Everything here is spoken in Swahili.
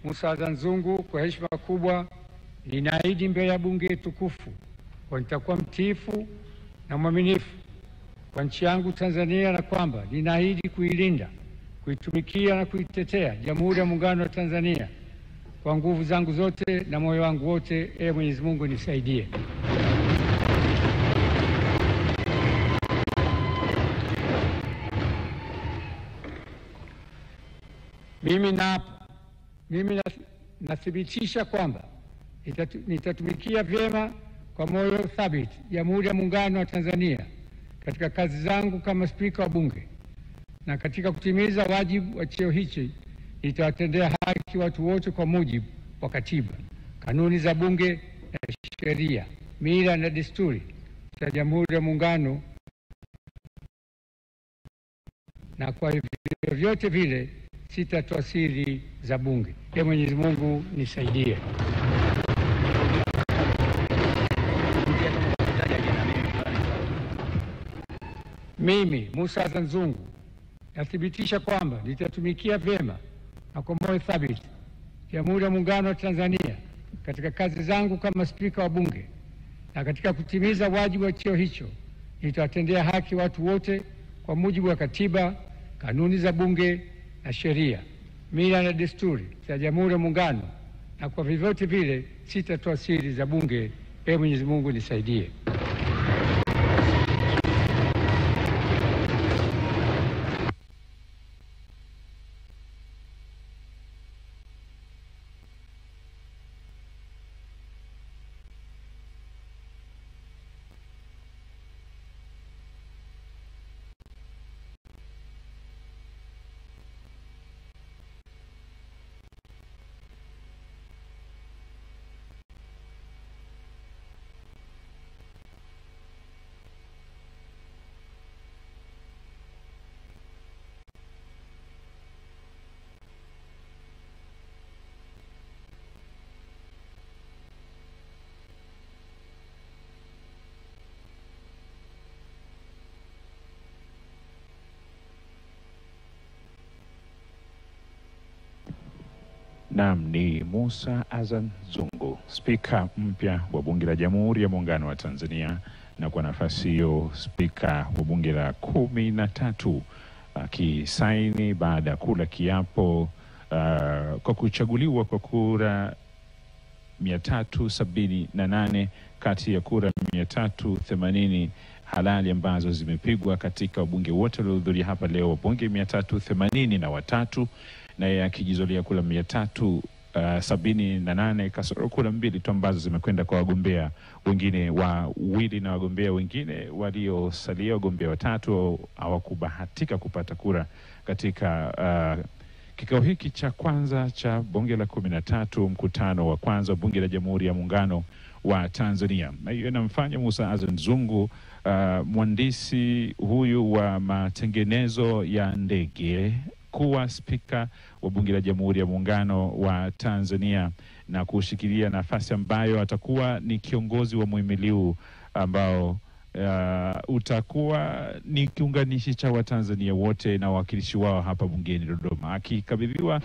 Musa Azzan Zungu, kwa heshima kubwa ninaahidi mbele ya bunge tukufu kwa nitakuwa mtiifu na mwaminifu kwa nchi yangu Tanzania, na kwamba ninaahidi kuilinda, kuitumikia na kuitetea Jamhuri ya Muungano wa Tanzania kwa nguvu zangu zote na moyo wangu wote. Mwenyezi Mungu nisaidie. Mimi nathibitisha kwamba nitatumikia vyema kwa moyo thabiti Jamhuri ya Muungano wa Tanzania katika kazi zangu kama Spika wa Bunge, na katika kutimiza wajibu wa cheo hichi nitawatendea haki watu wote kwa mujibu wa Katiba, kanuni za Bunge na sheria, mila na desturi za Jamhuri ya Muungano, na kwa vyovyote vile sitatoa siri za Bunge. Mwenyezi Mungu nisaidie. Mimi Musa Azzan Zungu nathibitisha kwamba nitatumikia vyema na kwa moyo thabiti Jamhuri ya Muungano wa Tanzania katika kazi zangu kama Spika wa Bunge, na katika kutimiza wajibu wa cheo hicho nitawatendea haki watu wote kwa mujibu wa Katiba, kanuni za Bunge na sheria, mila na desturi za Jamhuri ya Muungano, na kwa vyovyote vile sitatoa siri za Bunge. Mwenyezi Mungu nisaidie. Naam, ni Musa Azzan Zungu, Spika mpya wa Bunge la Jamhuri ya Muungano wa Tanzania, na kwa nafasi hiyo Spika wa Bunge la 13 akisaini baada ya kula kiapo kwa kuchaguliwa kwa kura 378 kati ya kura 380 halali ambazo zimepigwa katika wabunge wote waliohudhuria hapa leo, wabunge 383, na akijizolea kura 378 kasoro kura 2 tu ambazo zimekwenda kwa wagombea wengine wawili, na wagombea wengine waliosalia, wagombea watatu, hawakubahatika kupata kura katika kikao hiki cha kwanza cha bunge la 13, mkutano wa kwanza wa bunge la Jamhuri ya Muungano wa Tanzania. Na hiyo inamfanya Musa Azzan Zungu, mhandisi huyu wa matengenezo ya ndege, kuwa spika wa bunge la Jamhuri ya Muungano wa Tanzania, na kushikilia nafasi ambayo atakuwa ni kiongozi wa muhimili ambao utakuwa ni kiunganishi cha Watanzania wote na wawakilishi wao hapa bungeni Dodoma, akikabidhiwa